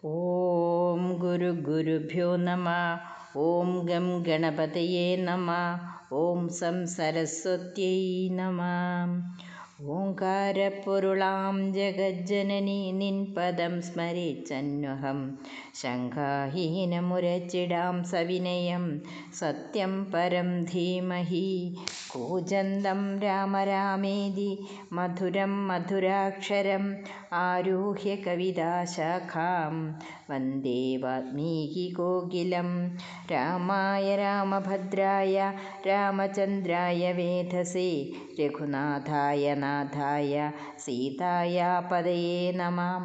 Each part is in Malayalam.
ഓം ഗുരുഭ്യോ നമ. ഓം ഗം ഗണപതയേ നമ. ഓം സം സരസ്വത്യൈ നമ. ഓംകാരപ്പൊരുളാം ജഗജ്ജനനി നിൻ പദം സ്മരിച്ചന്വഹം ശങ്കാഹീനമുരച്ചിടാം സവിനയം സത്യം പരം ധീമഹി. കൂജന്തം രാമ രാമേതി മധുരം മധുരാക്ഷരം ആരുഹ്യ കവിതാശാഖാം വന്ദേ വാൽമീകികോകിലം. രാമായ രാമഭദ്രായ രാമചന്ദ്രായ വേധസേ രഘുനാഥായ നാഥായ സീതായ പതയേ നമഃ.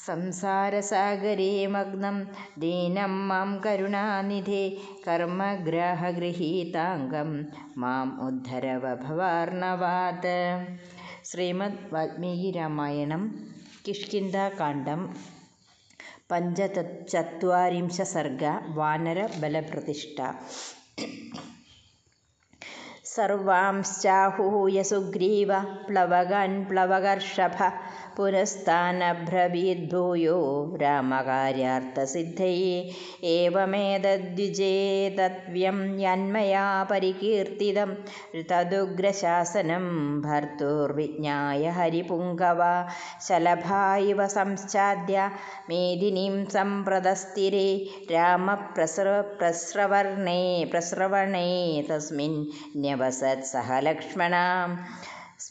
സംസാരസാഗരേ മഗ്നം ദീനം മാം കരുണാനിധേ കർമ്മഗ്രാഹഗൃഹീതാംഗം മാം ഉദ്ധരവ ഭവാർണവാത്. ശ്രീമദ് വാൽമീകി രാമായണം കിഷ്കിന്ധാകാണ്ഡം പഞ്ചചത്വാരിംശ സർഗ. വാനരബലപ്രതിഷ്ഠ. സർവാംശ്ചാഹൂയ സുഗ്രീവ പ്ലവകാൻ പ്ലവകർഷഭ പുനസ്താനബ്രവീദ്ഭൂയോ രാമകാര്യാർത്ഥസിദ്ധയേ. ഏവമേതദ്വിജേതവ്യം യന്മയാ പരികീർത്തിതം തദുഗ്രശാസനം ഭർത്തുർവിജ്ഞായ ഹരിപുങ്കവ. ശലഭായിവ സംശ്ചാദ്യ മേദിനീം സംപ്രദസ്ഥിരേ രാമപ്രസ്രവണേ തസ്മിൻ ന്യവസത് സഹ ലക്ഷ്മണാ.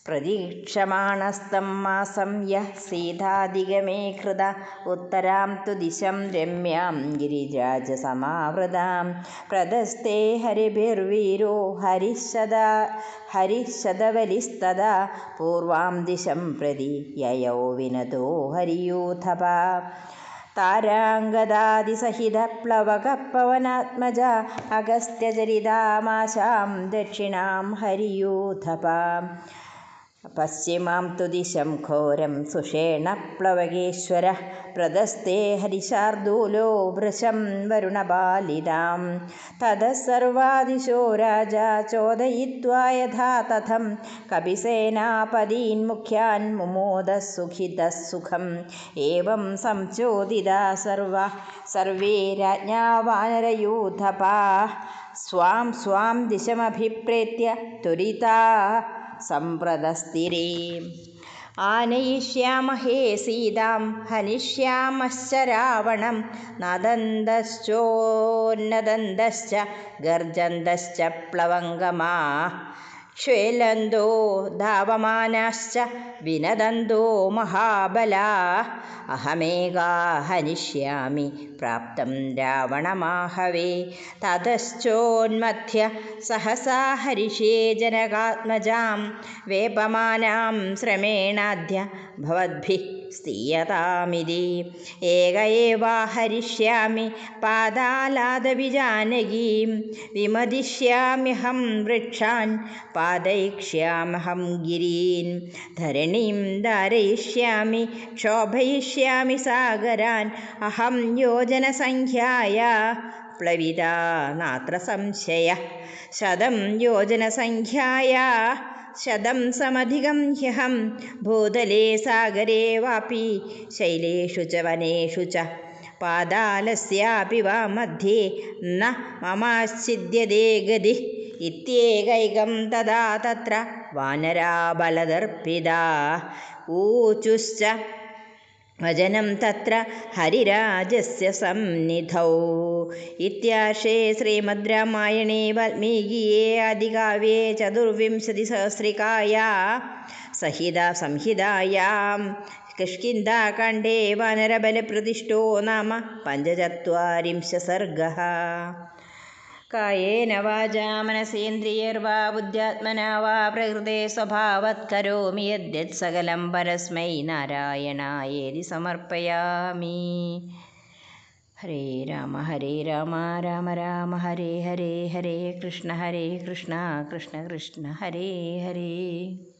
പ്രതീക്ഷമാണസ്തം മാസം യഃ സീതാധിഗമേ കൃത ഉത്തരാം തു ദിശം രമ്യാം ഗിരിരാജസമാവൃതാം. പ്രദസ്തേ ഹരിഭിർവീരോ ഹരിശതവലിസ്തദാ പൂർവാം ദിശം പ്രതി യയൗ വിനതോ ഹരിയൂഥപാ. താരാംഗദാദിസഹിത പ്ലവകപവനാത്മജ അഗസ്ത്യചരിതാമാശാം ദക്ഷിണാം ഹരിയൂഥപാ. പശ്ചിമാം തു ദിശം ഘോരം സുഷേണ പ്ലവകേശ്വര പ്രദസ്തേ ഹരിശാർദൂലോ വൃശം വരുണപാലിതാം. തതഃ സർവാദിശോ രാജാ ചോദയിത്വാ യഥാ തഥം കപിസേനാപതീൻ മുഖ്യാൻ മുമോദ സുഖിതഃ സുഖം. ഏവം സംചോദിതാ സർവേ രാജ്ഞാ വാനരയൂഥപാഃ സ്വാം സ്വാം ദിശമഭിപ്രേത്യ ത്വരിതാ സംപ്രദസ്ഥിരേ. ആനയിഷ്യാമഹേ സീതാം ഹനിഷ്യാമശ്ച രാവണം നദന്തശ്ചോന്നദന്തശ്ച ഗർജന്തശ്ച പ്ലവംഗമാഃ. ക്ഷേലന്തോ ധാവമാനാശ്ച വിനദന്തോ മഹാബലാഃ. അഹമേകാ ഹനിഷ്യാമി പ്രാപ്തം രാവണമാഹവേ. തതശ്ചോന്മഥ്യ സഹസാ ഹരിഷേ ജനകാത്മജാം വേപമാനാം ശ്രമേണാദ്യ ഭവദ്ഭിഃ സ്തീയതാമിതി. ഏക ഏവാഹരിഷ്യാമി പാതാലാദപി ജാനകീം വിമദിഷ്യാമ്യഹം വൃക്ഷാൻ പാദയിഷ്യാമ്യഹം ഗിരീൻ. ധരണീം ധാരയിഷ്യാമി ക്ഷോഭയിഷ്യാമി സാഗരാൻ. അഹം യോജനസംഖ്യായാ പ്ലവിതാ നാത്ര സംശയഃ. ശതം യോജനസംഖ്യായാ ശതം സമധികം ഹ്യഹം ഭൂതലേ സാഗരേ വാപി ശൈലേഷു ച വനേഷു ച. പാതാലസ്യാപി വാ മധ്യേ ന മമാശ്ചിദ്യതേ ഗതിഃ. ഇത്യേകൈകം തദാ തത്ര വാനരാ ബലദർപ്പിതാഃ. ഊചുശ്ച വചനം തത്ര ഹരിരാജസ്യ സന്നിധൗ. ഇത്യാർഷേ ശ്രീമദ് രാമായണേ വാൽമീകിയേ ആദികാവ്യേ ചതുർവിംശതിസഹസ്രികായാ സംഹിതായാം കിഷ്കിന്ധാകാണ്ഡേ വാനരബലപ്രതിഷ്ഠോ നാമ പഞ്ചചത്വാരിംശ സർഗഃ. കായേന വാചാ മനസേന്ദ്രിയൈർവാ ബുദ്ധ്യാത്മനാ വാ പ്രകൃതേ സ്വഭാവാത് കരോമി യദ്യത് സകലം പരസ്മൈ നാരായണായേതി സമർപ്പയാമി. ഹരേ രാമ രാമ രാമ ഹരേ ഹരേ, ഹരേ കൃഷ്ണ കൃഷ്ണ കൃഷ്ണ ഹരേ ഹരേ.